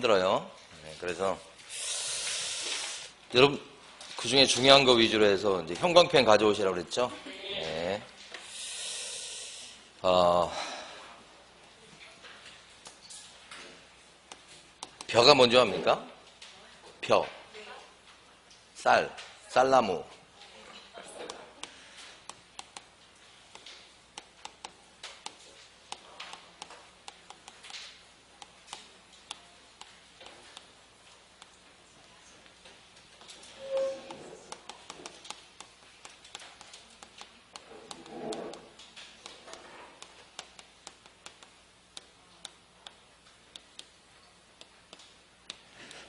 힘들어요. 네, 그래서 여러분 그 중에 중요한 거 위주로 해서 이제 형광펜 가져오시라고 그랬죠. 네. 벼가 뭔지 압니까? 벼, 쌀나무.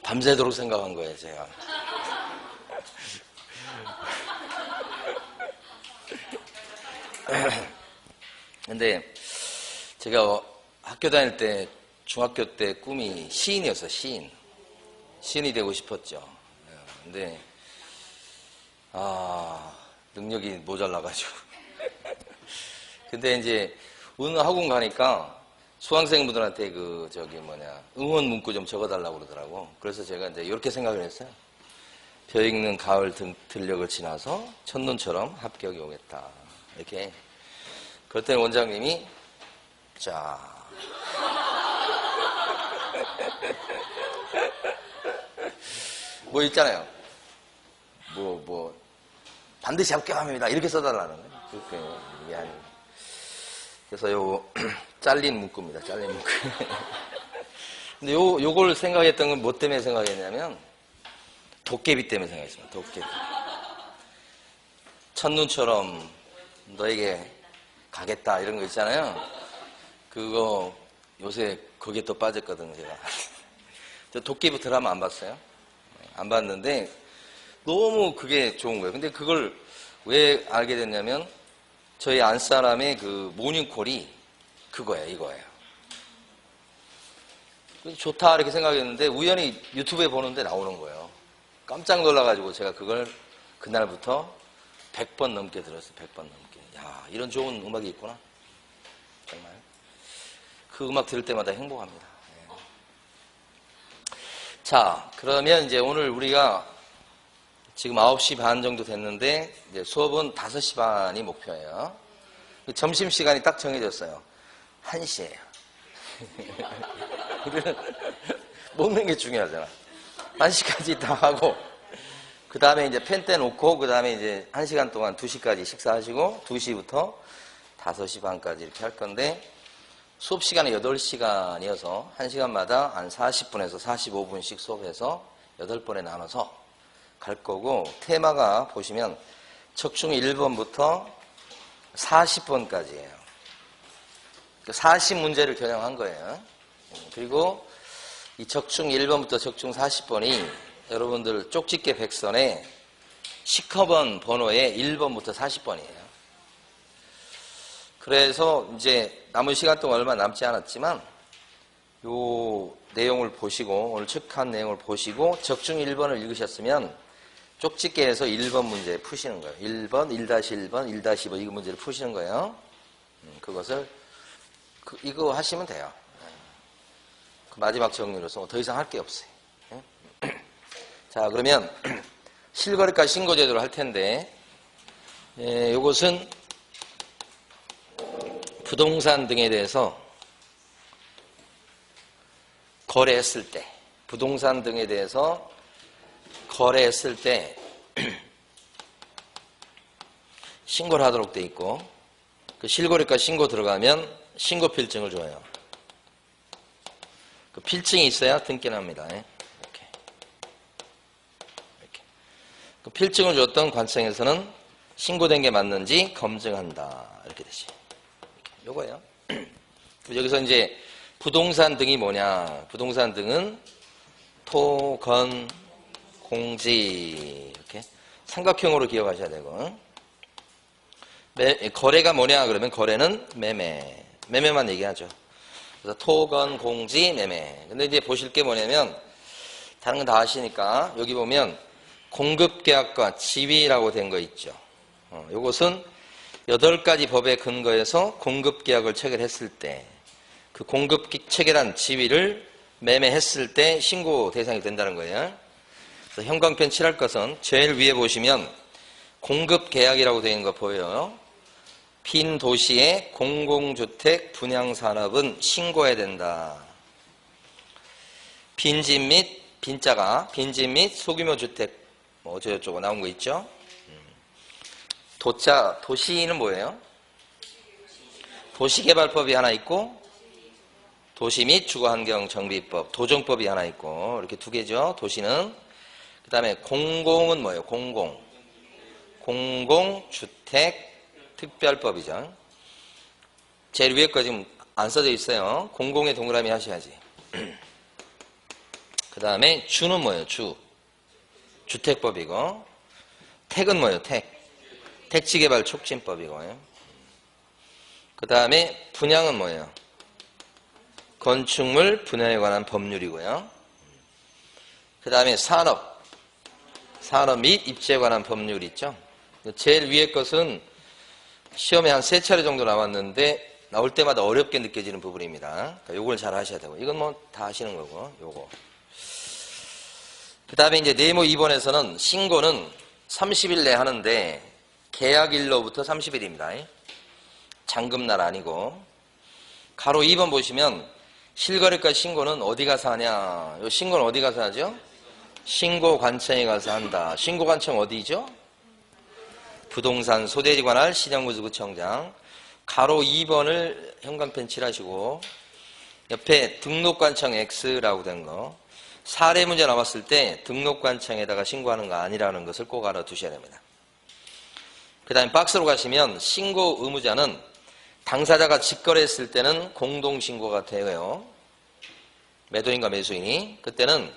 밤새도록 생각한 거예요, 제가. 근데 제가 학교 다닐 때, 중학교 때 꿈이 시인이었어요, 시인. 시인이 되고 싶었죠. 근데, 능력이 모자라가지고. 근데 이제, 어느 학원 가니까 수강생분들한테 응원 문구 좀 적어달라고 그러더라고. 그래서 제가 이제 이렇게 생각을 했어요. 벼 익는 가을 들녘을 지나서 첫눈처럼 합격이 오겠다. 이렇게. 그럴 때 원장님이, 자. 뭐 있잖아요. 반드시 합격합니다. 이렇게 써달라는 거예요. 그렇게 이게 아니고. 그래서 잘린 문구입니다. 잘린 문구. 근데 요걸 생각했던 건 뭐 때문에 생각했냐면, 도깨비 때문에 생각했습니다. 도깨비. 첫눈처럼 너에게 가겠다. 이런 거 있잖아요. 그거 요새 거기에 또 빠졌거든요, 제가. 저 도깨비 드라마 안 봤어요? 안 봤는데, 너무 그게 좋은 거예요. 근데 그걸 왜 알게 됐냐면, 저희 안사람의 그 모닝콜이 이거예요. 좋다 이렇게 생각했는데 우연히 유튜브에 보는데 나오는 거예요. 깜짝 놀라가지고 제가 그걸 그날부터 100번 넘게 들었어요. 100번 넘게. 야, 이런 좋은 음악이 있구나. 정말. 그 음악 들을 때마다 행복합니다. 네. 자, 그러면 이제 오늘 우리가 지금 9시 반 정도 됐는데 이제 수업은 5시 반이 목표예요. 점심시간이 딱 정해졌어요. 1시예요. 우리는 먹는 게 중요하잖아. 1시까지 다 하고 그 다음에 이제 펜 떼놓고 그 다음에 이제 1시간 동안 2시까지 식사하시고 2시부터 5시 반까지 이렇게 할 건데 수업 시간이 8시간이어서 1시간마다 한 40분에서 45분씩 수업해서 8번에 나눠서 갈 거고 테마가 보시면 적중 1번부터 40번까지예요. 40문제를 겨냥한 거예요. 그리고 이 적중 1번부터 적중 40번이 여러분들 쪽집게 백선에 시커먼 번호에 1번부터 40번이에요. 그래서 이제 남은 시간 동안 얼마 남지 않았지만 요 내용을 보시고 오늘 체크한 내용을 보시고 적중 1번을 읽으셨으면 쪽집게에서 1번 문제 푸시는 거예요. 1번, 1-1번, 1-2번 이거 문제를 푸시는 거예요. 그것을 이거 하시면 돼요. 그 마지막 정리로서 더 이상 할 게 없어요. 자, 그러면 실거래가 신고 제도를 할 텐데 이것은 부동산 등에 대해서 거래했을 때 부동산 등에 대해서 거래했을 때 신고를 하도록 돼 있고 그 실거래가 신고 들어가면 신고 필증을 줘요. 그 필증이 있어야 등기납니다. 이렇게. 그 필증을 줬던 관청에서는 신고된 게 맞는지 검증한다. 이렇게 되지. 요거예요. 여기서 이제 부동산 등이 뭐냐? 부동산 등은 토, 건, 공지 이렇게 삼각형으로 기억하셔야 되고 거래가 뭐냐 그러면 거래는 매매만 얘기하죠. 그래서 토, 건, 공지, 매매. 근데 이제 보실 게 뭐냐면 다른 건 다 아시니까 여기 보면 공급계약과 지위라고 된 거 있죠. 이것은 8가지 법에 근거해서 공급계약을 체결했을 때 그 공급 체결한 지위를 매매했을 때 신고 대상이 된다는 거예요. 그래서 형광펜 칠할 것은 제일 위에 보시면 공급계약이라고 되어 있는 거 보여요. 빈 도시의 공공주택 분양산업은 신고해야 된다. 빈집 및 빈자가 빈집 및 소규모 주택 뭐 어쩌고저쩌고 나온 거 있죠. 도시는 뭐예요? 도시개발법이 하나 있고 도시 및 주거환경정비법, 도정법이 하나 있고 이렇게 두 개죠. 도시는. 그 다음에 공공은 뭐예요? 공공주택 특별법이죠. 제일 위에 거 지금 안 써져 있어요. 공공에 동그라미 하셔야지. 그 다음에 주는 뭐예요? 주택법이고. 택은 뭐예요? 택지개발 촉진법이고요. 그 다음에 분양은 뭐예요? 건축물 분양에 관한 법률이고요. 그 다음에 산업 및 입지에 관한 법률이 있죠. 제일 위에 것은 시험에 한 3차례 정도 나왔는데 나올 때마다 어렵게 느껴지는 부분입니다. 그러니까 요걸 잘 하셔야 되고 이건 뭐 다 하시는 거고 요거. 그 다음에 이제 네모 2번에서는 신고는 30일 내에 하는데 계약일로부터 30일입니다. 잔금날 아니고. 가로 2번 보시면 실거래가 신고는 어디 가서 하냐. 요 신고는 어디 가서 하죠? 신고관청에 가서 한다. 신고관청 어디죠? 부동산 소재지 관할 신영구청장. 가로 2번을 형광펜 칠하시고 옆에 등록관청 X라고 된 거. 사례 문제 나왔을 때 등록관청에다가 신고하는 거 아니라는 것을 꼭 알아두셔야 됩니다. 그 다음에 박스로 가시면 신고 의무자는 당사자가 직거래했을 때는 공동신고가 되고요. 매도인과 매수인이. 그때는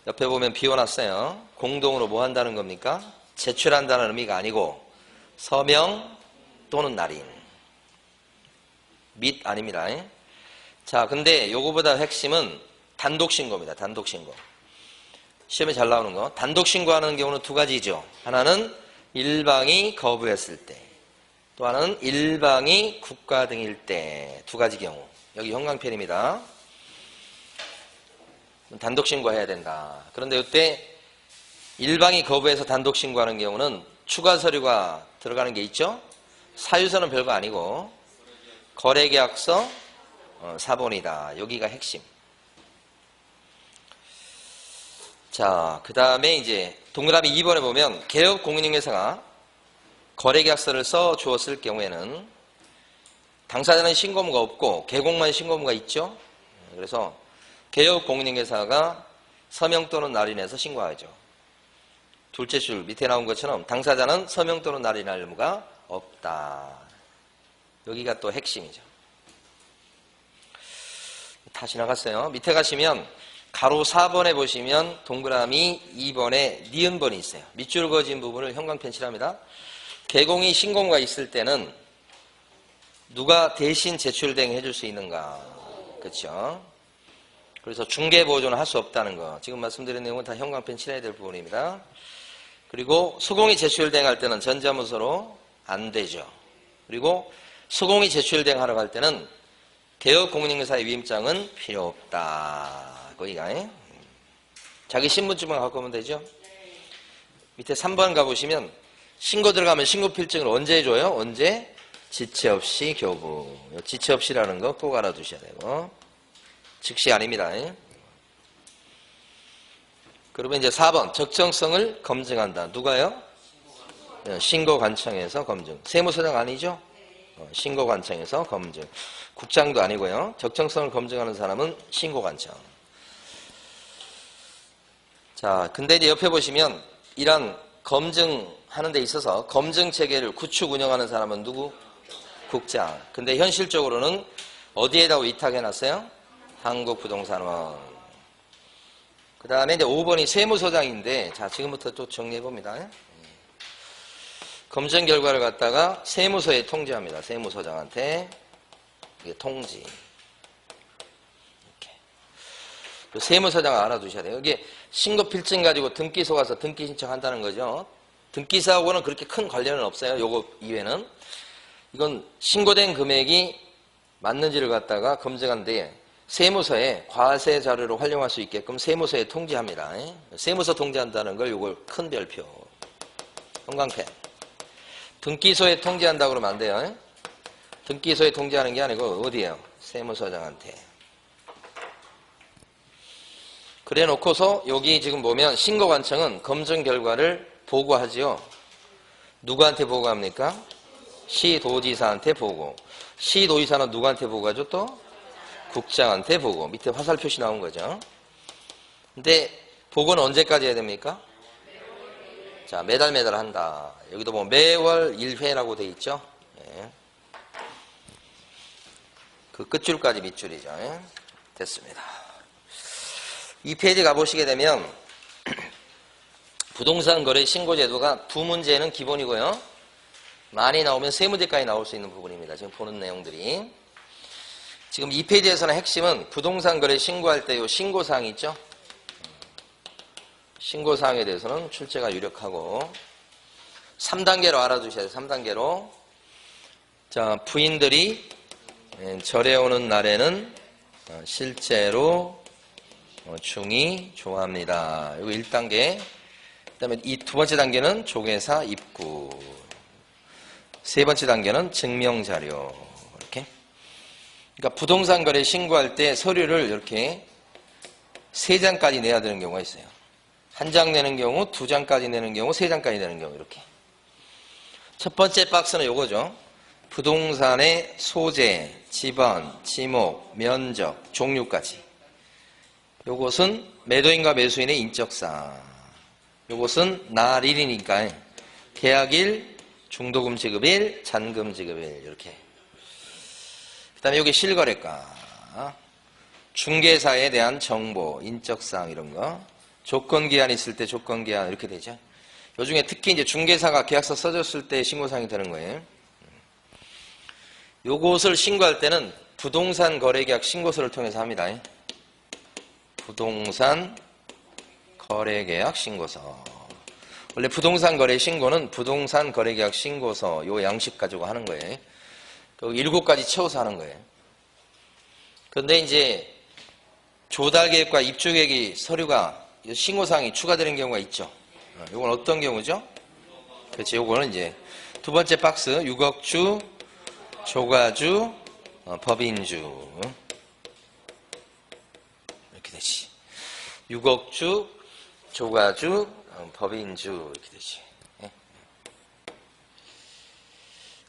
옆에 보면 비워놨어요. 공동으로 뭐 한다는 겁니까? 제출한다는 의미가 아니고 서명 또는 날인. 및 아닙니다. 자, 근데 요거보다 핵심은 단독신고입니다. 단독신고. 시험에 잘 나오는 거. 단독신고하는 경우는 두 가지죠. 하나는 일방이 거부했을 때. 또 하나는 일방이 국가 등일 때. 두 가지 경우. 여기 형광펜입니다. 단독신고해야 된다. 그런데 이때 일방이 거부해서 단독신고하는 경우는 추가 서류가 들어가는 게 있죠. 사유서는 별거 아니고 거래계약서 사본이다. 여기가 핵심. 자, 그 다음에 이제 동그라미 2번에 보면 개업 공인중개사가 거래계약서를 써 주었을 경우에는 당사자는 신고무가 없고 개공만 신고무가 있죠. 그래서 개업 공인중개사가 서명 또는 날인해서 신고하죠. 둘째 줄 밑에 나온 것처럼 당사자는 서명 또는 날인할 의무가 없다. 여기가 또 핵심이죠. 다 지나갔어요. 밑에 가시면 가로 4번에 보시면 동그라미 2번에 니은번이 있어요. 밑줄 그어진 부분을 형광펜 칠합니다. 개공이 신고무가 있을 때는 누가 대신 제출 대행해 줄 수 있는가. 그렇죠. 그래서 중개보조는 할 수 없다는 거. 지금 말씀드린 내용은 다 형광펜 칠해야 될 부분입니다. 그리고 수공이 제출 대행할 때는 전자문서로 안 되죠. 그리고 수공이 제출 대행하러 갈 때는 개업 공인중개사의 위임장은 필요 없다. 거기가. 자기 신분증만 갖고 오면 되죠. 밑에 3번 가보시면 신고 들어가면 신고필증을 언제 해줘요? 언제? 지체 없이 교부. 지체 없이라는 거 꼭 알아두셔야 되고. 즉시 아닙니다. 그러면 이제 4번 적정성을 검증한다. 누가요? 신고관청에서 검증. 세무서장 아니죠? 신고관청에서 검증. 국장도 아니고요. 적정성을 검증하는 사람은 신고관청. 자, 근데 이제 옆에 보시면 이런 검증하는 데 있어서 검증 체계를 구축 운영하는 사람은 누구? 국장. 근데 현실적으로는 어디에다 위탁해놨어요? 한국부동산원. 그 다음에 이제 5번이 세무서장인데, 자, 지금부터 또 정리해봅니다. 검증 결과를 갖다가 세무서에 통지합니다. 세무서장한테. 이게 통지. 이렇게. 그 세무서장을 알아두셔야 돼요. 이게 신고필증 가지고 등기소 가서 등기 신청한다는 거죠. 등기사하고는 그렇게 큰 관련은 없어요. 요거 이외에는. 이건 신고된 금액이 맞는지를 갖다가 검증한 뒤에 세무서에 과세 자료로 활용할 수 있게끔 세무서에 통지합니다. 세무서 통지한다는 걸 요걸 큰 별표 형광펜. 등기소에 통지한다고 그러면 안 돼요. 등기소에 통지하는 게 아니고 어디에요? 세무서장한테. 그래 놓고서 여기 지금 보면 신고관청은 검증 결과를 보고하지요. 누구한테 보고합니까? 시도지사한테 보고. 시도지사는 누구한테 보고하죠 또? 국장한테 보고. 밑에 화살 표시 나온 거죠. 근데 보고는 언제까지 해야 됩니까? 자, 매달 한다. 여기도 보면 매월 1회라고 돼 있죠. 예. 그 끝줄까지 밑줄이죠. 예. 됐습니다. 이 페이지 가보시게 되면 부동산 거래 신고 제도가 두 문제는 기본이고요. 많이 나오면 세 문제까지 나올 수 있는 부분입니다. 지금 보는 내용들이. 지금 이 페이지에서는 핵심은 부동산 거래 신고할 때 요 신고사항이 있죠. 신고사항에 대해서는 출제가 유력하고 3단계로 알아두셔야 돼요. 3단계로. 자, 부인들이 절에 오는 날에는 실제로 중이 좋아합니다. 이거 1단계. 그 다음에 이 두 번째 단계는 조계사 입구. 세 번째 단계는 증명자료. 이렇게. 그러니까 부동산 거래 신고할 때 서류를 이렇게 3장까지 내야 되는 경우가 있어요. 1장 내는 경우, 2장까지 내는 경우, 3장까지 내는 경우 이렇게. 첫 번째 박스는 요거죠. 부동산의 소재, 지번, 지목, 면적, 종류까지. 요것은 매도인과 매수인의 인적사항. 요것은 날일이니까 계약일, 중도금 지급일, 잔금 지급일 이렇게. 그 다음에 여기 실거래가, 중개사에 대한 정보, 인적사항 이런 거, 조건기한 있을 때 조건기한 이렇게 되죠. 요중에 특히 이제 중개사가 계약서 써줬을 때 신고사항이 되는 거예요. 요것을 신고할 때는 부동산 거래계약 신고서를 통해서 합니다. 부동산 거래계약 신고서. 원래 부동산 거래 신고는 부동산 거래계약 신고서 요 양식 가지고 하는 거예요. 7가지 채워서 하는 거예요. 그런데 이제 조달계획과 입주계획이 서류가 신고사항이 추가되는 경우가 있죠. 이건 어떤 경우죠? 그렇지. 요거는 이제 두 번째 박스 6억주, 조가주, 법인주 이렇게 되지. 6억주, 조가주, 법인주 이렇게 되지.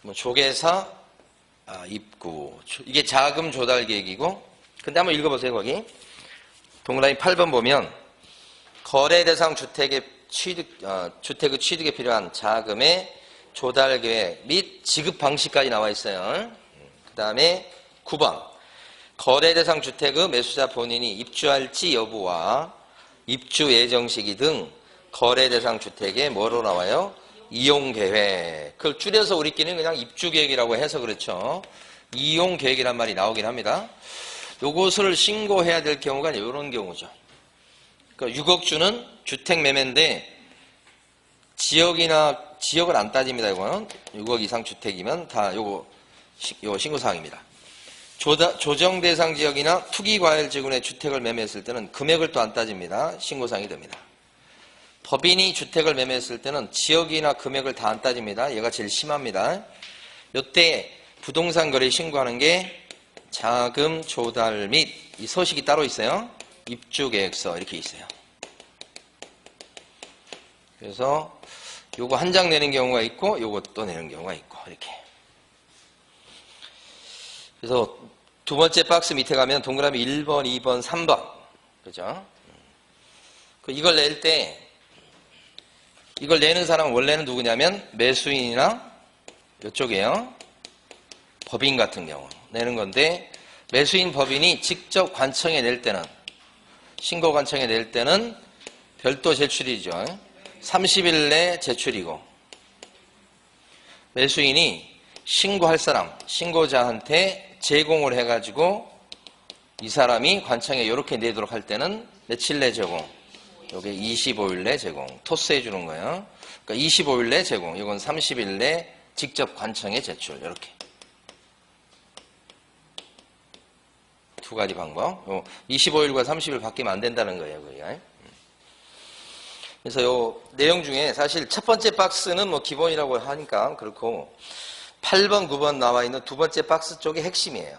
뭐 조계사, 입구. 이게 자금 조달 계획이고. 근데 한번 읽어보세요. 거기 동그라미 8번 보면 거래 대상 주택의 주택의 취득에 필요한 자금의 조달 계획 및 지급 방식까지 나와 있어요. 그 다음에 9번 거래 대상 주택의 매수자 본인이 입주할지 여부와 입주 예정 시기 등 거래 대상 주택에 뭐로 나와요? 이용 계획. 그걸 줄여서 우리끼리는 그냥 입주 계획이라고 해서 그렇죠. 이용 계획이란 말이 나오긴 합니다. 요것을 신고해야 될 경우가 이런 경우죠. 그러니까 6억주는 주택 매매인데 지역을 안 따집니다. 이거는 6억 이상 주택이면 다 요거 신고사항입니다. 조정 대상 지역이나 투기과열지구내 주택을 매매했을 때는 금액을 또 안 따집니다. 신고사항이 됩니다. 법인이 주택을 매매했을 때는 지역이나 금액을 다 안 따집니다. 얘가 제일 심합니다. 이때 부동산 거래 신고하는 게 자금 조달 및 이 서식이 따로 있어요. 입주계획서 이렇게 있어요. 그래서 요거 한 장 내는 경우가 있고 요것도 내는 경우가 있고 이렇게. 그래서 두 번째 박스 밑에 가면 동그라미 1번, 2번, 3번. 그죠? 이걸 낼 때 이걸 내는 사람은 원래는 누구냐면 매수인이나 이쪽이에요. 법인 같은 경우 내는 건데 매수인 법인이 직접 관청에 낼 때는 신고 관청에 낼 때는 별도 제출이죠. 30일 내 제출이고 매수인이 신고할 사람, 신고자한테 제공을 해가지고 이 사람이 관청에 이렇게 내도록 할 때는 며칠 내 제공? 요게 25일 내 제공. 토스해 주는 거예요. 그러니까 25일 내 제공. 이건 30일 내 직접 관청에 제출. 이렇게. 두 가지 방법. 25일과 30일 바뀌면 안 된다는 거예요, 그게. 그래서 요 내용 중에 사실 첫 번째 박스는 뭐 기본이라고 하니까 그렇고 8번, 9번 나와 있는 두 번째 박스 쪽이 핵심이에요.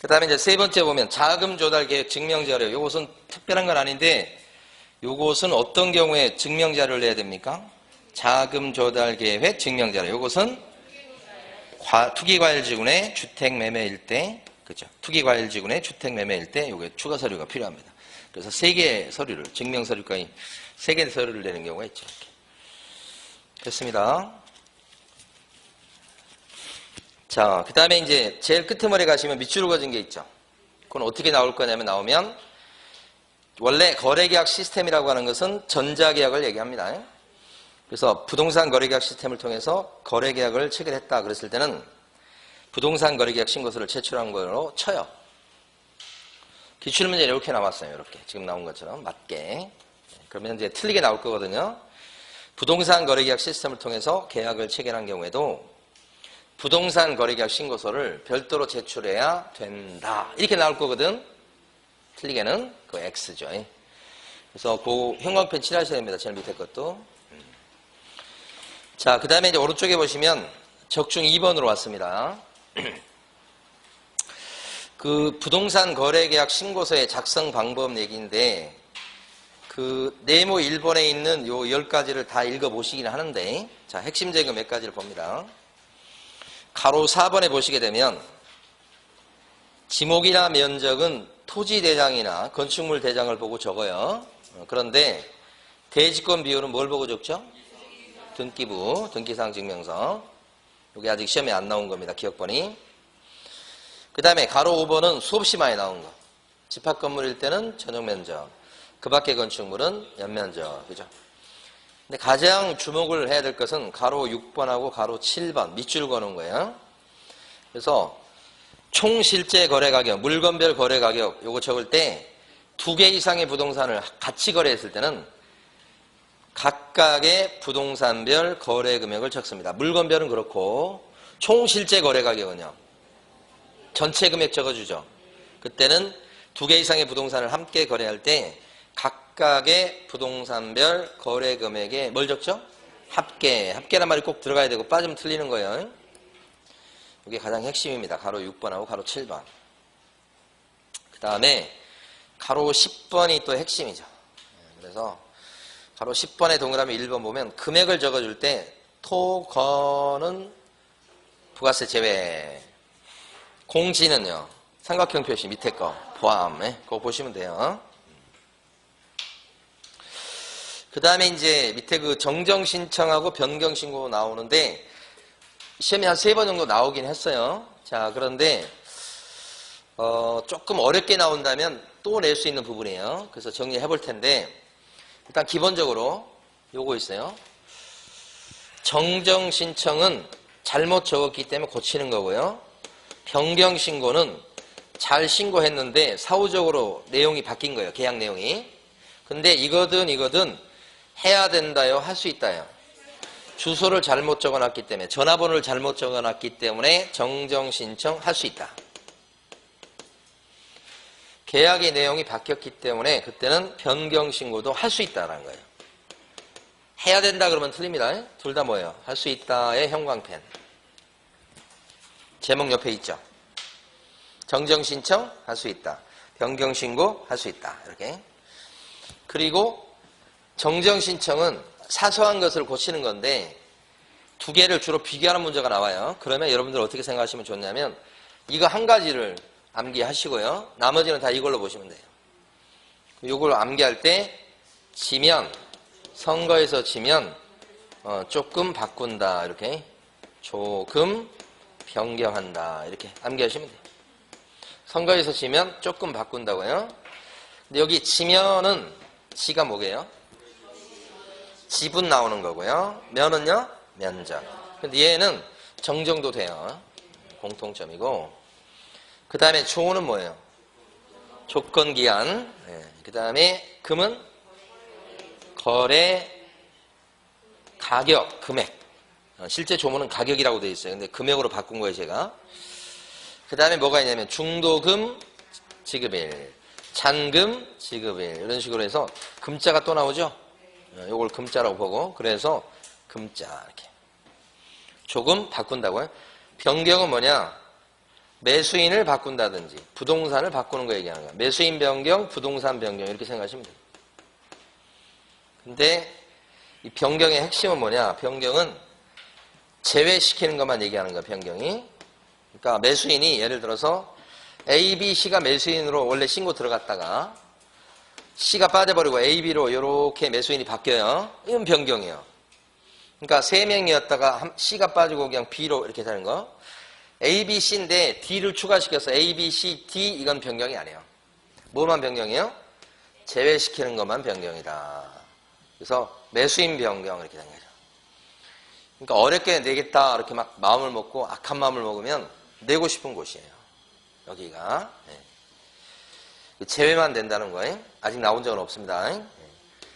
그 다음에 이제 세 번째 보면 자금 조달 계획 증명 자료. 요것은 특별한 건 아닌데 요것은 어떤 경우에 증명 자료를 내야 됩니까? 자금 조달 계획 증명 자료. 요것은 투기과열지구내 주택 매매일 때, 그죠? 투기과열지구내 주택 매매일 때 요게 추가 서류가 필요합니다. 그래서 세 개의 서류를, 증명 서류까지 세 개의 서류를 내는 경우가 있죠. 이렇게. 됐습니다. 자, 그 다음에 이제 제일 끝머리에 가시면 밑줄을 그어진 게 있죠. 그건 어떻게 나올 거냐면 나오면 원래 거래계약 시스템이라고 하는 것은 전자계약을 얘기합니다. 그래서 부동산 거래계약 시스템을 통해서 거래계약을 체결했다 그랬을 때는 부동산 거래계약 신고서를 제출한 걸로 쳐요. 기출문제 이렇게 나왔어요. 이렇게 지금 나온 것처럼 맞게. 그러면 이제 틀리게 나올 거거든요. 부동산 거래계약 시스템을 통해서 계약을 체결한 경우에도 부동산 거래계약 신고서를 별도로 제출해야 된다. 이렇게 나올 거거든. 틀리게는 그 X죠. 그래서 그 형광펜 칠하셔야 됩니다. 제일 밑에 것도. 자, 그 다음에 이제 오른쪽에 보시면 적중 2번으로 왔습니다. 그 부동산 거래계약 신고서의 작성 방법 얘기인데 그 네모 1번에 있는 요 10가지를 다 읽어보시긴 하는데 자, 핵심 제거 몇 가지를 봅니다. 가로 4번에 보시게 되면 지목이나 면적은 토지 대장이나 건축물 대장을 보고 적어요. 그런데 대지권 비율은 뭘 보고 적죠? 등기부, 등기사항 증명서. 이게 아직 시험에 안 나온 겁니다. 기억번이. 그 다음에 가로 5번은 수없이 많이 나온 거. 집합 건물일 때는 전용 면적, 그 밖의 건축물은 연면적. 그죠? 근데 가장 주목을 해야 될 것은 가로 6번하고 가로 7번 밑줄 거는 거예요. 그래서 총 실제 거래 가격, 물건별 거래 가격 요거 적을 때 두 개 이상의 부동산을 같이 거래했을 때는 각각의 부동산별 거래 금액을 적습니다. 물건별은 그렇고 총 실제 거래 가격은요. 전체 금액 적어주죠. 그때는 두 개 이상의 부동산을 함께 거래할 때 각각의 부동산별 거래 금액에 뭘 적죠? 합계. 합계란 말이 꼭 들어가야 되고 빠지면 틀리는 거예요. 이게 가장 핵심입니다. 가로 6번하고 가로 7번. 그 다음에 가로 10번이 또 핵심이죠. 그래서 가로 10번의 동그라미 1번 보면 금액을 적어줄 때 토, 건은 부가세 제외. 공지는요. 삼각형 표시 밑에 거 포함. 그거 보시면 돼요. 그 다음에 이제 밑에 그 정정 신청하고 변경 신고 나오는데 시험에 한 3번 정도 나오긴 했어요. 자, 그런데 조금 어렵게 나온다면 또 낼 수 있는 부분이에요. 그래서 정리해 볼 텐데 일단 기본적으로 요거 있어요. 정정 신청은 잘못 적었기 때문에 고치는 거고요. 변경 신고는 잘 신고했는데 사후적으로 내용이 바뀐 거예요. 계약 내용이. 근데 이거든 해야 된다요, 할 수 있다요. 주소를 잘못 적어놨기 때문에, 전화번호를 잘못 적어놨기 때문에 정정 신청할 수 있다. 계약의 내용이 바뀌었기 때문에 그때는 변경 신고도 할 수 있다라는 거예요. 해야 된다 그러면 틀립니다. 둘 다 뭐예요? 할 수 있다의 형광펜. 제목 옆에 있죠. 정정 신청 할 수 있다. 변경 신고 할 수 있다. 이렇게. 그리고 정정 신청은 사소한 것을 고치는 건데 두 개를 주로 비교하는 문제가 나와요. 그러면 여러분들 어떻게 생각하시면 좋냐면 이거 한 가지를 암기하시고요. 나머지는 다 이걸로 보시면 돼요. 이걸 암기할 때 지면, 선거에서 지면 조금 바꾼다. 이렇게 조금 변경한다. 이렇게 암기하시면 돼요. 선거에서 지면 조금 바꾼다고요. 근데 여기 지면은 지가 뭐게요? 지분 나오는 거고요. 면은요? 면적. 근데 얘는 정정도 돼요. 공통점이고. 그 다음에 조는 뭐예요? 조건기한. 네. 그 다음에 금은 거래 가격, 금액. 실제 조문은 가격이라고 되어 있어요. 근데 금액으로 바꾼 거예요, 제가. 그 다음에 뭐가 있냐면 중도금 지급일, 잔금 지급일 이런 식으로 해서 금자가 또 나오죠. 요걸 금자라고 보고 그래서 금자 이렇게 조금 바꾼다고요. 변경은 뭐냐? 매수인을 바꾼다든지 부동산을 바꾸는 거 얘기하는 거야. 매수인 변경, 부동산 변경 이렇게 생각하시면 돼요. 근데 이 변경의 핵심은 뭐냐? 변경은 제외시키는 것만 얘기하는 거야. 변경이. 그러니까 매수인이 예를 들어서 A, B, C가 매수인으로 원래 신고 들어갔다가 C가 빠져버리고 A, B로 이렇게 매수인이 바뀌어요. 이건 변경이에요. 그러니까 3명이었다가 C가 빠지고 그냥 B로 이렇게 되는 거. A, B, C인데 D를 추가시켜서 A, B, C, D 이건 변경이 아니에요. 뭐만 변경이에요? 제외시키는 것만 변경이다. 그래서 매수인 변경 이렇게 된 거죠. 그러니까 어렵게 내겠다 이렇게 막 마음을 먹고 악한 마음을 먹으면 내고 싶은 곳이에요. 여기가. 네. 제외만 된다는 거예요. 아직 나온 적은 없습니다. 네.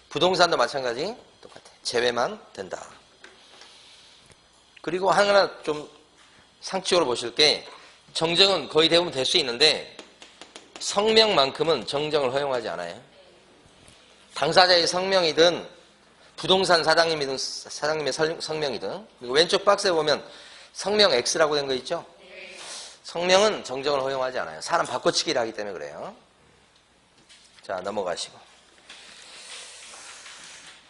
부동산도 마찬가지 똑같아요. 제외만 된다. 그리고 하나 좀 상식적으로 보실 게 정정은 거의 대부분 될 수 있는데 성명만큼은 정정을 허용하지 않아요. 당사자의 성명이든 부동산 사장님이든 사장님의 성명이든 그리고 왼쪽 박스에 보면 성명 X라고 된 거 있죠? 성명은 정정을 허용하지 않아요. 사람 바꿔치기를 하기 때문에 그래요. 자, 넘어가시고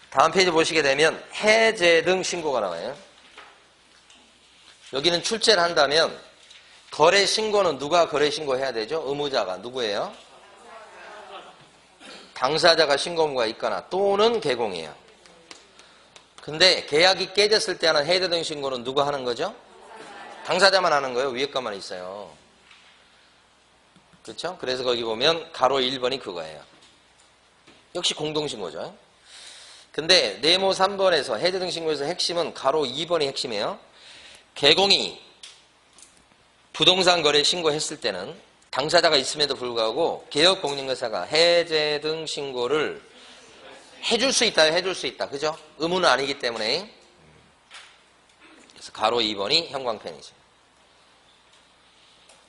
다음 페이지 보시게 되면 해제 등 신고가 나와요. 여기는 출제를 한다면 거래 신고는 누가 거래 신고해야 되죠? 의무자가 누구예요? 당사자가 신고 의무가 있거나 또는 개공이에요. 근데 계약이 깨졌을 때 하는 해제 등 신고는 누가 하는 거죠? 당사자만 하는 거예요. 위에 것만 있어요. 그렇죠? 그래서 거기 보면 가로 1번이 그거예요. 역시 공동신고죠. 근데 네모 3번에서 해제 등 신고에서 핵심은 가로 2번이 핵심이에요. 개공이 부동산 거래 신고했을 때는 당사자가 있음에도 불구하고 개업공인중개사가 해제 등 신고를 해줄 수 있다, 해줄 수 있다. 그죠? 의무는 아니기 때문에. 그래서 가로 2번이 형광펜이죠.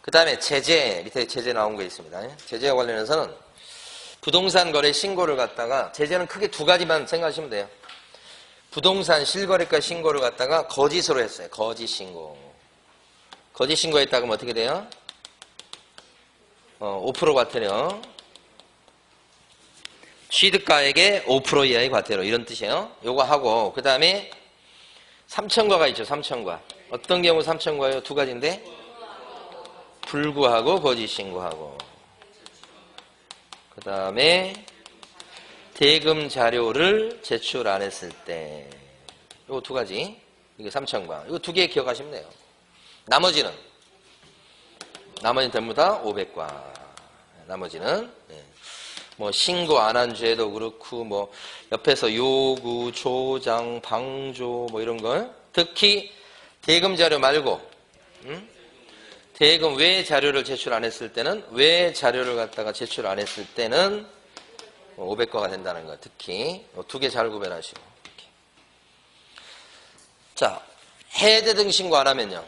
그 다음에 제재, 밑에 제재 나온 거 있습니다. 제재와 관련해서는 부동산 거래 신고를 갖다가 제재는 크게 두 가지만 생각하시면 돼요. 부동산 실거래가 신고를 갖다가 거짓으로 했어요. 거짓 신고. 거짓 신고했다 그러면 어떻게 돼요? 5% 과태료. 취득가액의 5% 이하의 과태료 이런 뜻이에요. 요거 하고 그 다음에 삼천과가 있죠. 삼천과. 어떤 경우 삼천과예요? 두 가지인데 불구하고 거짓 신고하고 그 다음에 대금 자료를 제출 안 했을 때 요거 두 가지. 이게 삼천과. 이거 두 개 기억하시면 돼요. 나머지는 전부 다 500과. 나머지는 뭐 신고 안 한 죄도 그렇고 뭐 옆에서 요구, 조장, 방조 뭐 이런 걸 특히 대금 자료 말고 대금 외 자료를 제출 안 했을 때는 외 자료를 갖다가 제출 안 했을 때는 500과가 된다는 거. 특히 두 개 잘 구별하시고. 이렇게. 자, 해제 등 신고 안 하면요.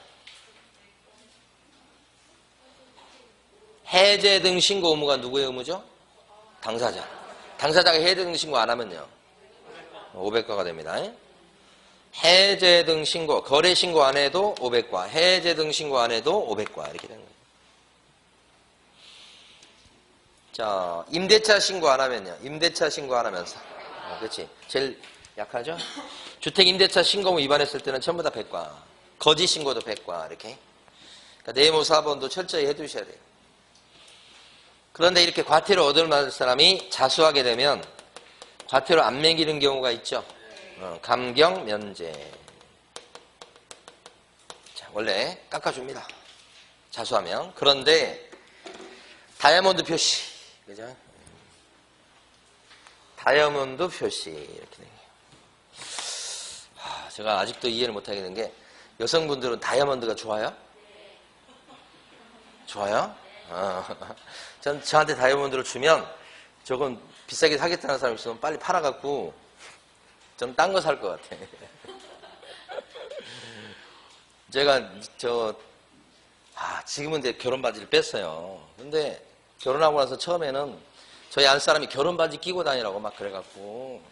해제 등 신고 의무가 누구의 의무죠? 당사자. 당사자가 해제 등 신고 안 하면요. 500과가 됩니다. 해제 등 신고, 거래 신고 안 해도 500과, 해제 등 신고 안 해도 500과 이렇게 되는 거예요. 자, 임대차 신고 안 하면요. 임대차 신고 안 하면서. 그렇지. 제일 약하죠? 주택 임대차 신고무 위반했을 때는 전부 다 100과. 거짓 신고도 100과 이렇게. 그러니까 네모 4번도 철저히 해두셔야 돼요. 그런데 이렇게 과태료 얻을 사람이 자수하게 되면 과태료 안 매기는 경우가 있죠. 감경 면제. 자, 원래 깎아줍니다. 자수하면. 그런데 다이아몬드 표시, 그죠? 다이아몬드 표시 이렇게 돼요. 제가 아직도 이해를 못하겠는 게 여성분들은 다이아몬드가 좋아요? 좋아요? 저한테 다이아몬드를 주면 저건 비싸게 사겠다는 사람이 있으면 빨리 팔아갖고 좀 딴 거 살 것 같아. 제가 지금은 이제 결혼 바지를 뺐어요. 근데 결혼하고 나서 처음에는 저희 안 사람이 결혼 바지 끼고 다니라고 막 그래갖고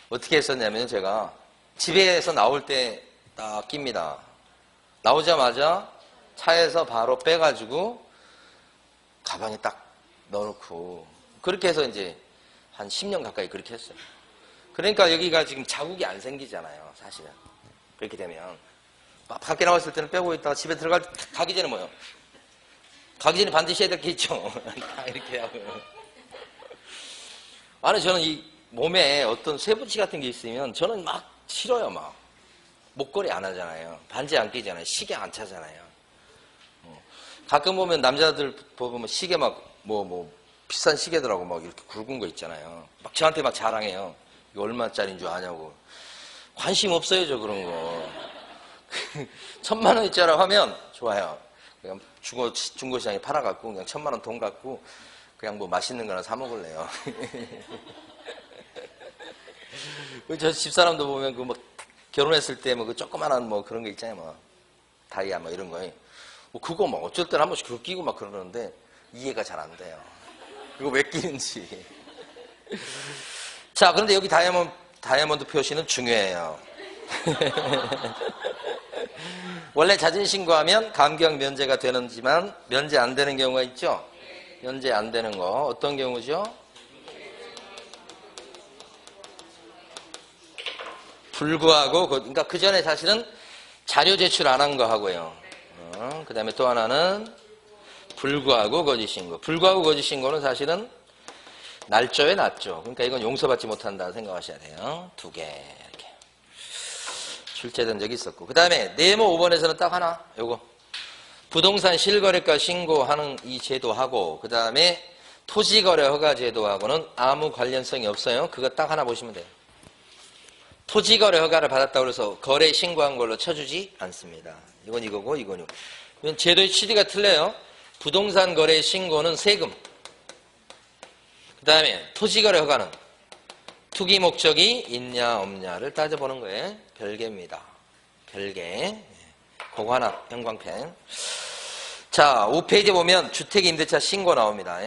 어떻게 했었냐면 제가 집에서 나올 때 딱 낍니다. 나오자마자 차에서 바로 빼가지고 가방에 딱 넣어놓고 그렇게 해서 이제 한 10년 가까이 그렇게 했어요. 그러니까 여기가 지금 자국이 안 생기잖아요. 사실은. 그렇게 되면 밖에 나왔을 때는 빼고 있다가 집에 가기 전에 뭐요? 가기 전에 반드시 해야 될 게 있죠. 이렇게 하고. 아니 저는 이 몸에 어떤 쇠붙이 같은 게 있으면 저는 막 싫어요. 막 목걸이 안 하잖아요. 반지 안 끼잖아요. 시계 안 차잖아요. 가끔 보면 남자들 보면 시계 막 비싼 시계들하고 막 이렇게 굵은 거 있잖아요. 막 저한테 막 자랑해요. 이거 얼마짜리인 줄 아냐고. 관심 없어요, 저 그런 거. 1,000만 원짜리 하면 좋아요. 그냥 중고시장에 팔아갖고 그냥 1,000만 원 돈 갖고 그냥 뭐 맛있는 거나 사 먹을래요. 저 집사람도 보면 그 뭐 결혼했을 때 뭐 그 조그만한 뭐 그런 거 있잖아요. 뭐 다이아 뭐 이런 거. 그거 뭐 어쩔 때는 한 번씩 그거 끼고 막 그러는데 이해가 잘 안 돼요. 그거 왜 끼는지. 자, 그런데 여기 다이아몬드 표시는 중요해요. 원래 자진신고하면 감경 면제가 되는지만 면제 안 되는 경우가 있죠? 면제 안 되는 거 어떤 경우죠? 불구하고 그러니까 그 전에 사실은 자료 제출 안 한 거 하고요. 그 다음에 또 하나는 불구하고 거짓신고. 불구하고 거짓신고는 사실은 날조에 낮죠. 그러니까 이건 용서받지 못한다 생각하셔야 돼요. 2개 이렇게 출제된 적이 있었고. 그 다음에 네모 5번에서는 딱 하나. 요거 부동산 실거래가 신고하는 이 제도하고 그 다음에 토지거래 허가 제도하고는 아무 관련성이 없어요. 그거 딱 하나 보시면 돼요. 토지거래 허가를 받았다고 해서 거래 신고한 걸로 쳐주지 않습니다. 이건 이거고 이건 이거. 제도의 취지가 틀려요. 부동산 거래 신고는 세금. 그 다음에 토지거래 허가는 투기 목적이 있냐 없냐를 따져보는 거예요. 별개입니다. 별개. 그거 하나 형광펜. 자, 5페이지 보면 주택임대차 신고 나옵니다.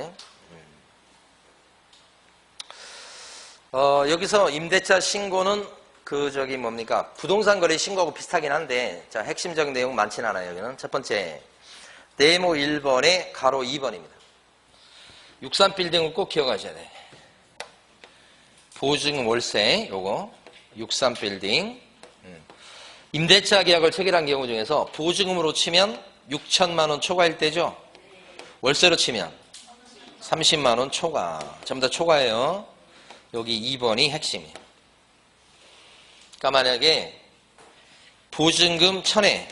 여기서 임대차 신고는 뭡니까? 부동산 거래 신고하고 비슷하긴 한데, 자, 핵심적인 내용 많진 않아요, 여기는. 첫 번째, 네모 1번에 가로 2번입니다. 63빌딩은 꼭 기억하셔야 돼. 보증금 월세, 요거. 63빌딩. 임대차 계약을 체결한 경우 중에서 보증금으로 치면 6천만원 초과일 때죠? 월세로 치면 30만원 초과. 전부 다 초과예요. 여기 2번이 핵심이에요. 그러니까 만약에 보증금 1,000에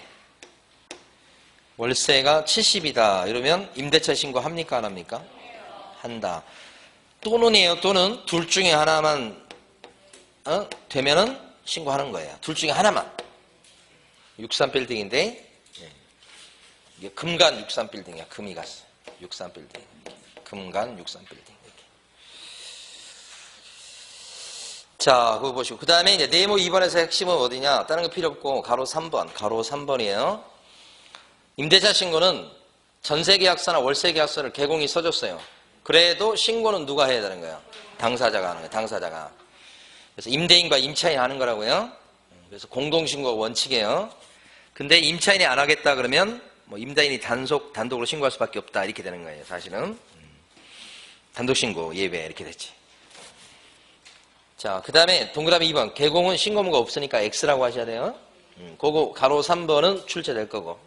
월세가 70이다 이러면 임대차 신고 합니까 안 합니까? 한다. 또는이에요. 또는 둘 중에 하나만 되면은 신고하는 거예요. 둘 중에 하나만. 63빌딩인데 이게 금간 63빌딩이야. 금이 갔어. 63빌딩. 금간 63빌딩. 자, 그거 보시고. 그 다음에 이제 네모 2번에서 핵심은 어디냐? 다른 거 필요 없고, 가로 3번. 가로 3번이에요. 임대차 신고는 전세계약서나 월세계약서를 개공이 써줬어요. 그래도 신고는 누가 해야 되는 거예요? 당사자가 하는 거예요. 당사자가. 그래서 임대인과 임차인이 하는 거라고요. 그래서 공동신고가 원칙이에요. 근데 임차인이 안 하겠다 그러면 뭐 임대인이 단독으로 신고할 수밖에 없다. 이렇게 되는 거예요. 사실은. 단독신고 예외 이렇게 됐지. 자, 그 다음에 동그라미 2번. 개공은 신고문가 없으니까 X라고 하셔야 돼요. 그거 가로 3번은 출제될 거고.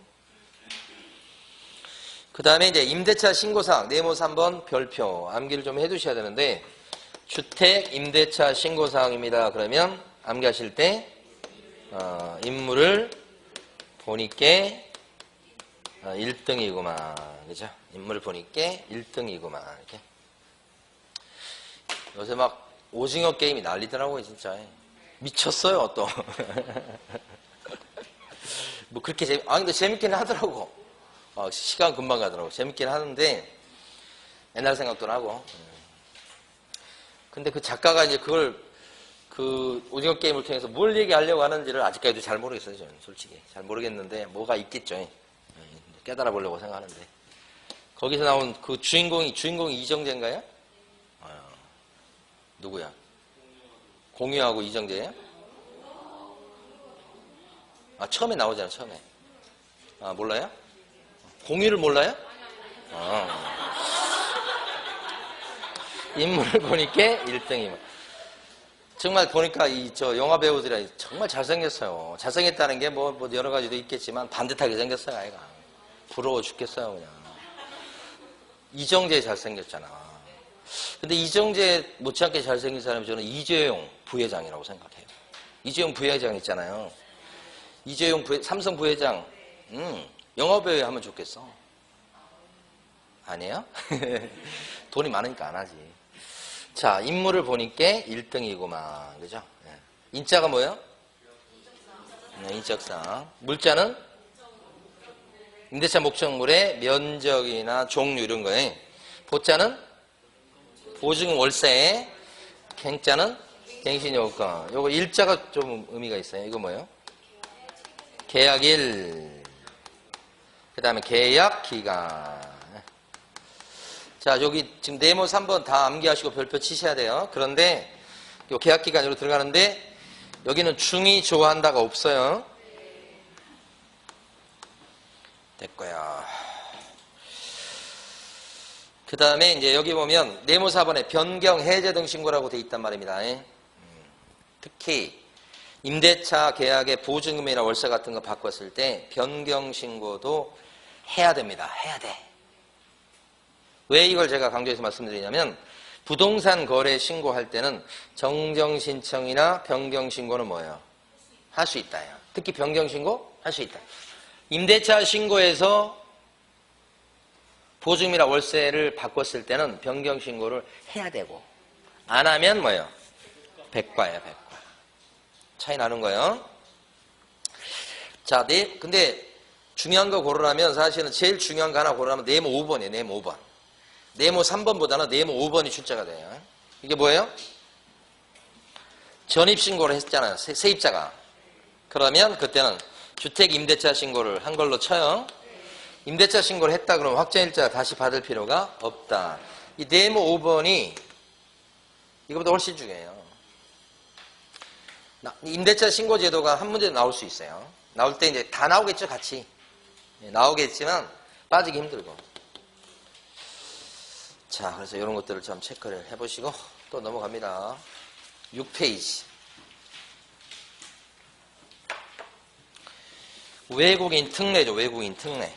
그 다음에 이제 임대차 신고사항, 네모 3번 별표. 암기를 좀 해두셔야 되는데, 주택 임대차 신고사항입니다. 그러면 암기하실 때, 인물을 보니까 1등이구만. 그죠? 인물을 보니까 1등이구만. 이렇게. 요새 막 오징어 게임이 난리더라고요, 진짜. 미쳤어요, 또. 뭐 그렇게 근데 재밌긴 하더라고. 시간 금방 가더라고. 재밌긴 하는데, 옛날 생각도 나고. 근데 그 작가가 이제 그 오징어 게임을 통해서 뭘 얘기하려고 하는지를 아직까지도 잘 모르겠어요, 저는 솔직히. 잘 모르겠는데, 뭐가 있겠죠. 깨달아 보려고 생각하는데. 거기서 나온 그 주인공이 이정재인가요? 누구야? 공유하고 이정재예요? 아, 처음에 나오잖아, 처음에. 아, 몰라요? 공유를 몰라요? 인물을 보니까 1등이. 정말 보니까 저 영화 배우들이 정말 잘생겼어요. 잘생겼다는 게 뭐 여러 가지도 있겠지만 반듯하게 생겼어요, 아이가. 부러워 죽겠어요, 그냥. 이정재 잘생겼잖아. 근데 이정재 못지않게 잘생긴 사람이 저는 이재용 부회장이라고 생각해요. 이재용 부회장 있잖아요. 이재용 삼성 부회장, 영화배우 하면 좋겠어. 아니에요? 돈이 많으니까 안 하지. 자, 인물을 보니까 1등이구만. 그죠? 인자가 뭐예요? 인적상. 물자는? 임대차 목적물의 면적이나 종류 이런 거에. 보자는? 보증 월세. 갱자는? 갱신요건. 요거 일자가 좀 의미가 있어요. 이거 뭐예요? 계약일. 그 다음에 계약기간. 자, 여기 지금 네모 3번 다 암기하시고 별표 치셔야 돼요. 그런데 요 계약기간으로 들어가는데 여기는 중이 좋아한다가 없어요. 됐고요. 그 다음에 이제 여기 보면 네모 4번에 변경, 해제 등 신고라고 돼 있단 말입니다. 특히 임대차 계약의 보증금이나 월세 같은 거 바꿨을 때 변경 신고도 해야 됩니다. 해야 돼. 왜 이걸 제가 강조해서 말씀드리냐면 부동산 거래 신고할 때는 정정 신청이나 변경 신고는 뭐예요? 할 수 있다요. 특히 변경 신고 할 수 있다. 임대차 신고에서 보증이나 월세를 바꿨을 때는 변경 신고를 해야 되고 안 하면 뭐예요? 백과예요, 백과. 차이 나는 거예요. 자, 근데 중요한 거 고르라면 사실은 제일 중요한 거 하나 고르라면 네모 5번이에요. 네모 5번. 네모 3번보다는 네모 5번이 출제가 돼요. 이게 뭐예요? 전입신고를 했잖아요. 세입자가. 그러면 그때는 주택임대차 신고를 한 걸로 쳐요. 임대차 신고를 했다 그러면 확정일자 다시 받을 필요가 없다. 이 네모 5번이 이거보다 훨씬 중요해요. 임대차 신고 제도가 한 문제 나올 수 있어요. 나올 때 이제 다 나오겠죠, 같이. 나오겠지만 빠지기 힘들고. 자, 그래서 이런 것들을 좀 체크를 해보시고 또 넘어갑니다. 6페이지. 외국인 특례죠, 외국인 특례.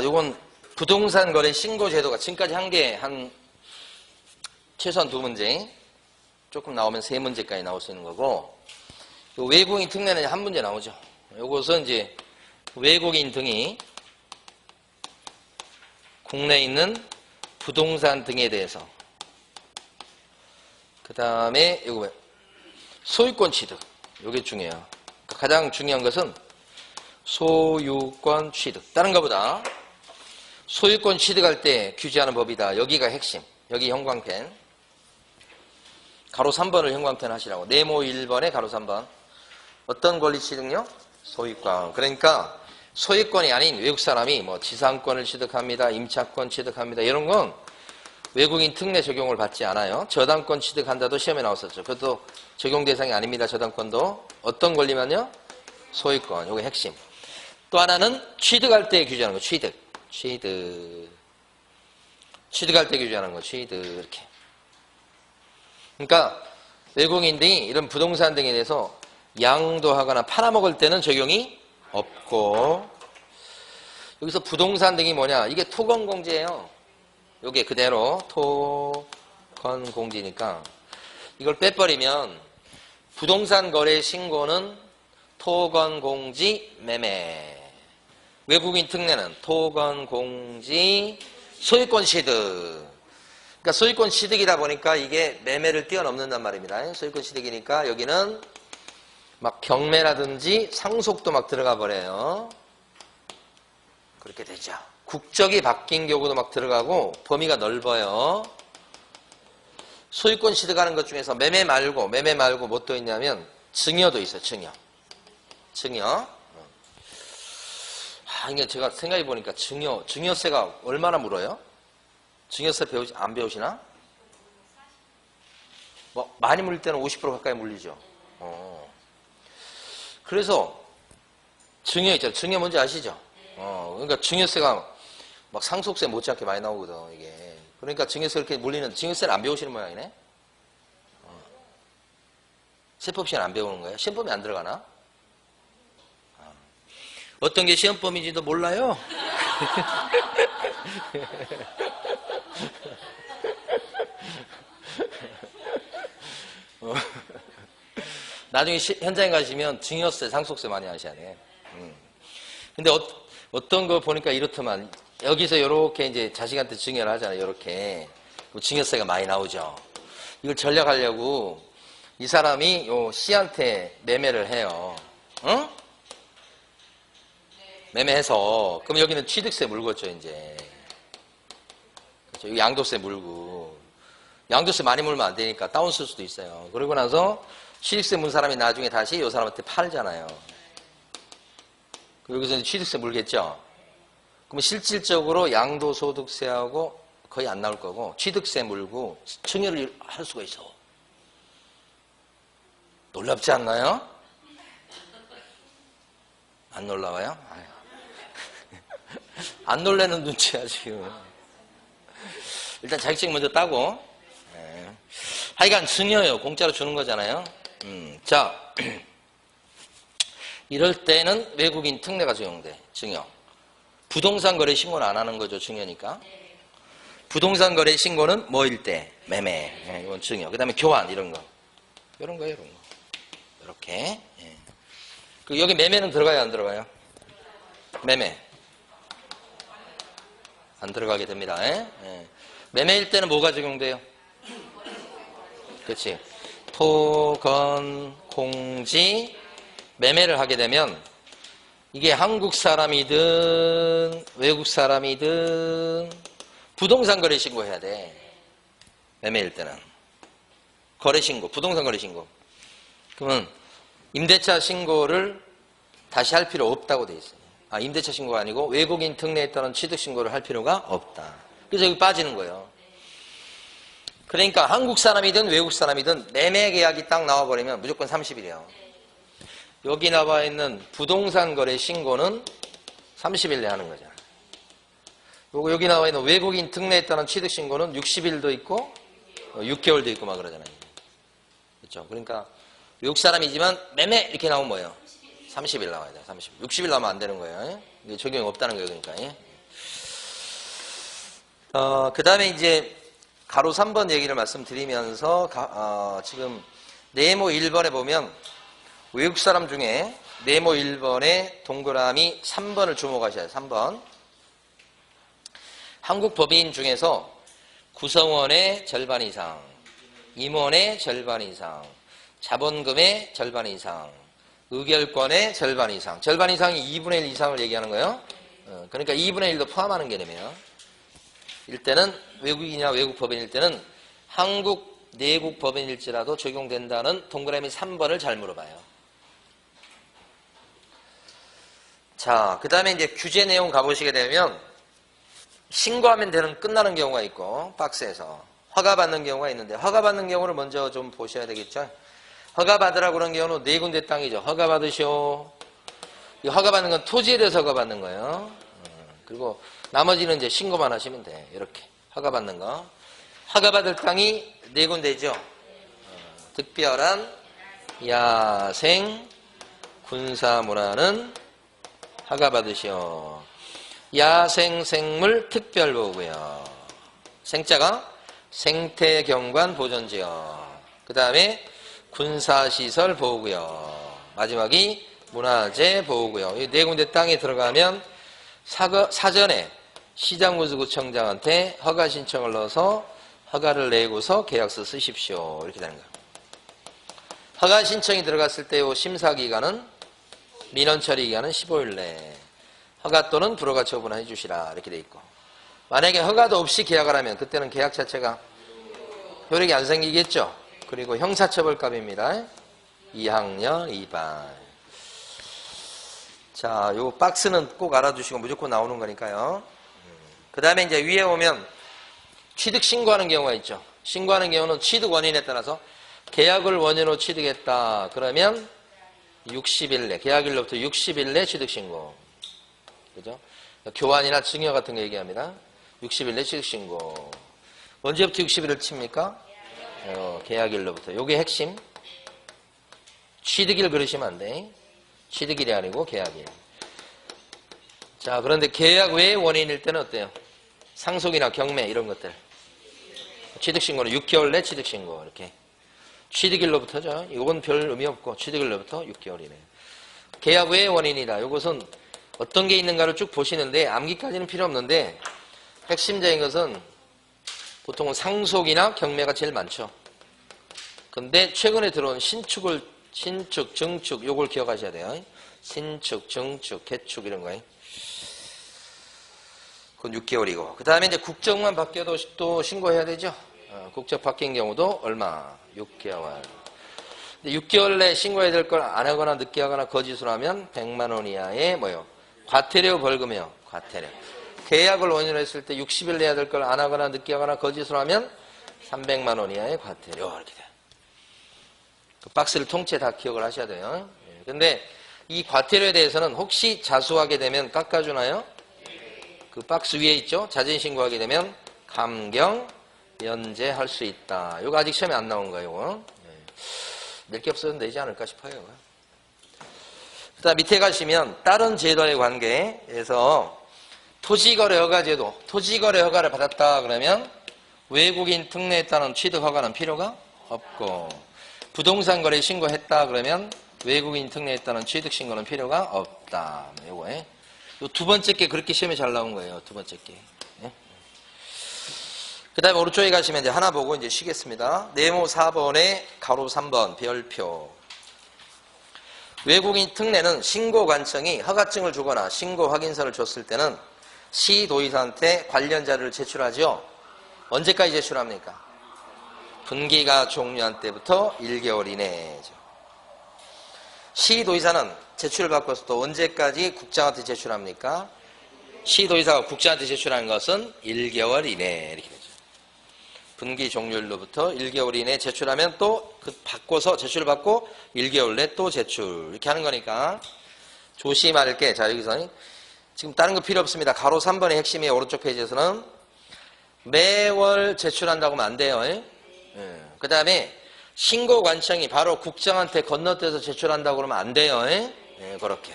요건 부동산 거래 신고 제도가 지금까지 한 최소한 2문제, 조금 나오면 3문제까지 나올 수 있는 거고, 외국인 특례는 한 문제 나오죠. 요것은 이제 외국인 등이 국내에 있는 부동산 등에 대해서, 그 다음에 요거 소유권 취득, 요게 중요해요. 그러니까 가장 중요한 것은 소유권 취득. 다른 것보다 소유권 취득할 때 규제하는 법이다. 여기가 핵심. 여기 형광펜. 가로 3번을 형광펜 하시라고. 네모 1번에 가로 3번. 어떤 권리 취득요? 소유권. 그러니까 소유권이 아닌 외국 사람이 뭐 지상권을 취득합니다. 임차권 취득합니다. 이런 건 외국인 특례 적용을 받지 않아요. 저당권 취득한다도 시험에 나왔었죠. 그것도 적용 대상이 아닙니다. 저당권도. 어떤 권리만요? 소유권. 이게 핵심. 또 하나는 취득할 때 규제하는 거. 취득할 때 규제하는 거. 취득. 이렇게. 그러니까 외국인들이 이런 부동산 등에 대해서 양도하거나 팔아먹을 때는 적용이 없고, 여기서 부동산 등이 뭐냐? 이게 토건공지예요. 이게 그대로 토건공지니까 이걸 빼버리면 부동산 거래 신고는 토건공지 매매, 외국인 특례는 토건공지 소유권 취득. 그러니까 소유권 취득이다 보니까 이게 매매를 뛰어넘는단 말입니다. 소유권 취득이니까 여기는 막 경매라든지 상속도 막 들어가 버려요. 그렇게 되죠. 국적이 바뀐 경우도 막 들어가고 범위가 넓어요. 소유권 취득하는 것 중에서 매매 말고 뭐 또 있냐면 증여도 있어요. 증여. 이게 제가 생각해 보니까 증여세가 얼마나 물어요? 증여세 안 배우시나? 뭐 많이 물릴 때는 50% 가까이 물리죠. 그래서 증여 있잖아요. 증여 뭔지 아시죠? 그러니까 증여세가 막 상속세 못지않게 많이 나오거든, 이게. 그러니까 증여세 이렇게 물리는, 증여세를 안 배우시는 모양이네? 세법 시간 안 배우는 거예요? 시험범위 안 들어가나? 어떤 게 시험범위인지도 몰라요? 나중에 현장에 가시면 증여세, 상속세 많이 하셔야 돼. 근데 어떤 거 보니까 이렇더만, 여기서 이렇게 이제 자식한테 증여를 하잖아요. 이렇게. 증여세가 많이 나오죠. 이걸 전략하려고 이 사람이 요 C한테 매매를 해요. 응? 매매해서. 그럼 여기는 취득세 물겠죠, 이제. 그렇죠. 여기 양도세 물고. 양도세 많이 물면 안 되니까 다운 쓸 수도 있어요. 그러고 나서 취득세 문 사람이 나중에 다시 이 사람한테 팔잖아요. 여기서 이제 취득세 물겠죠. 그러면 실질적으로 양도소득세하고 거의 안 나올 거고 취득세 물고 증여를 할 수가 있어. 놀랍지 않나요? 안 놀라워요? 안 놀라는 눈치야 지금. 일단 자격증 먼저 따고. 하여간 증여요. 공짜로 주는 거잖아요. 자, 이럴 때는 외국인 특례가 적용돼. 증여. 부동산 거래 신고는 안 하는 거죠. 증여니까. 부동산 거래 신고는 뭐일 때? 매매. 이건 증여. 그 다음에 교환 이런 거. 이런 거예요. 이런 거. 이렇게. 여기 매매는 들어가요? 안 들어가요? 매매. 안 들어가게 됩니다. 매매일 때는 뭐가 적용돼요? 그렇지. 토, 건, 공지, 매매를 하게 되면 이게 한국 사람이든 외국 사람이든 부동산 거래 신고해야 돼. 매매일 때는. 거래 신고, 부동산 거래 신고. 그러면 임대차 신고를 다시 할 필요 없다고 돼 있어요. 임대차 신고가 아니고 외국인 특례에 따른 취득 신고를 할 필요가 없다. 그래서 여기 빠지는 거예요. 그러니까 한국 사람이든 외국 사람이든 매매 계약이 딱 나와버리면 무조건 30일이에요. 여기 나와 있는 부동산 거래 신고는 30일 내에 하는 거잖아요. 여기 나와 있는 외국인 특례에 따른 취득 신고는 60일도 있고 6개월도 있고 막 그러잖아요. 그렇죠? 그러니까 외국 사람이지만 매매 이렇게 나오면 뭐예요? 30일 나와야 돼요. 30일. 60일 나오면 안 되는 거예요. 이게 적용이 없다는 거예요. 그러니까. 그 다음에 이제 가로 3번 얘기를 말씀드리면서 지금 네모 1번에 보면 외국 사람 중에 네모 1번에 동그라미 3번을 주목하셔야 돼요. 3번. 한국 법인 중에서 구성원의 절반 이상, 임원의 절반 이상, 자본금의 절반 이상, 의결권의 절반 이상. 절반 이상이 2분의 1 이상을 얘기하는 거예요. 그러니까 2분의 1도 포함하는 개념이에요. 일 때는 외국인이나 외국 법인일 때는 한국 내국 법인일지라도 적용된다는 동그라미 3번을 잘 물어봐요. 자, 그 다음에 이제 규제 내용 가보시게 되면 신고하면 끝나는 경우가 있고 박스에서 허가받는 경우가 있는데 허가받는 경우를 먼저 좀 보셔야 되겠죠. 허가받으라고 그런 경우는 네 군데 땅이죠. 허가받으시오. 이 허가받는 건 토지에 대해서 허가받는 거예요. 그리고 나머지는 이제 신고만 하시면 돼. 이렇게 허가받는 거. 허가받을 땅이 네 군데죠. 특별한 야생 군사문화는 허가받으시오. 야생생물 특별보호구역. 생자가 생태경관 보존지역. 그 다음에 군사시설 보호구역. 마지막이 문화재 보호구역. 이 네 군데 땅에 들어가면 사전에 시장군수구청장한테 허가 신청을 넣어서 허가를 내고서 계약서 쓰십시오. 이렇게 되는 거예요. 허가 신청이 들어갔을 때 심사기간은 민원 처리 기간은 15일 내. 허가 또는 불허가 처분해 주시라 이렇게 돼 있고, 만약에 허가도 없이 계약을 하면 그때는 계약 자체가 효력이 안 생기겠죠. 그리고 형사처벌감입니다. 2학년 2반. 자, 요 박스는 꼭 알아두시고 무조건 나오는 거니까요. 그 다음에 이제 위에 오면 취득 신고하는 경우가 있죠. 신고하는 경우는 취득 원인에 따라서 계약을 원인으로 취득했다. 그러면 60일 내, 계약일로부터 60일 내 취득 신고. 그죠? 교환이나 증여 같은 거 얘기합니다. 60일 내 취득 신고. 언제부터 60일을 칩니까? 계약일로부터. 요게 핵심. 취득일 그러시면 안 돼. 취득일이 아니고 계약일. 자, 그런데 계약 외의 원인일 때는 어때요? 상속이나 경매 이런 것들. 취득신고는 6개월 내 취득신고 이렇게. 취득일로부터죠. 이건 별 의미 없고 취득일로부터 6개월이네요. 계약 외의 원인이다. 이것은 어떤 게 있는가를 쭉 보시는데 암기까지는 필요 없는데 핵심적인 것은 보통은 상속이나 경매가 제일 많죠. 근데 최근에 들어온 신축, 증축 요걸 기억하셔야 돼요. 신축, 증축, 개축 이런 거예요. 그건 6개월이고. 그 다음에 이제 국적만 바뀌어도 또 신고해야 되죠. 국적 바뀐 경우도 얼마? 6개월. 근데 6개월 내에 신고해야 될 걸 안 하거나 늦게 하거나 거짓으로 하면 100만 원 이하의 뭐요? 과태료 벌금이요. 과태료. 계약을 원인으로 했을 때 60일 내야 될 걸 안 하거나 늦게 하거나 거짓으로 하면 300만 원 이하의 과태료. 이렇게 돼요. 그 박스를 통째 다 기억을 하셔야 돼요. 근데 이 과태료에 대해서는 혹시 자수하게 되면 깎아주나요? 그 박스 위에 있죠? 자진신고하게 되면 감경, 면제할 수 있다. 이거 아직 시험에 안 나온 거예요. 낼 게 없어도 내지 않을까 싶어요. 그 다음 밑에 가시면 다른 제도의 관계에서 토지거래 허가제도, 토지거래 허가를 받았다 그러면 외국인 특례에 따른 취득 허가는 필요가 없고, 부동산 거래 신고했다 그러면 외국인 특례에 따른 취득 신고는 필요가 없다. 요거에. 요 두 번째 게 그렇게 시험에 잘 나온 거예요. 두 번째 게. 네? 그 다음에 오른쪽에 가시면 이제 하나 보고 이제 쉬겠습니다. 네모 4번에 가로 3번 별표. 외국인 특례는 신고관청이 허가증을 주거나 신고 확인서를 줬을 때는 시도의사한테 관련 자료를 제출하죠. 언제까지 제출합니까? 분기가 종료한 때부터 1개월 이내죠. 시도의사는 제출을 받고서 또 언제까지 국장한테 제출합니까? 시도의사가 국장한테 제출하는 것은 1개월 이내 이렇게 되죠. 분기 종료일로부터 1개월 이내에 제출하면 또 그 받고서 제출을 받고 1개월 내 또 제출 이렇게 하는 거니까 조심할 게, 자 여기서 지금 다른 거 필요 없습니다. 가로 3번의 핵심이 오른쪽 페이지에서는 매월 제출한다고 하면 안 돼요. 그 다음에 신고관청이 바로 국장한테 건너뛰어서 제출한다고 그러면 안 돼요. 그렇게.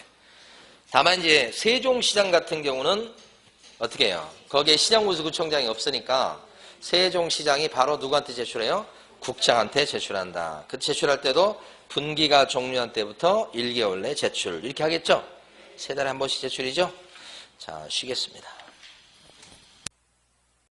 다만 이제 세종시장 같은 경우는 어떻게 해요? 거기에 시장군수구청장이 없으니까 세종시장이 바로 누구한테 제출해요? 국장한테 제출한다. 그 제출할 때도 분기가 종료한 때부터 1개월 내 제출 이렇게 하겠죠? 세 달에 한 번씩 제출이죠? 자, 쉬겠습니다.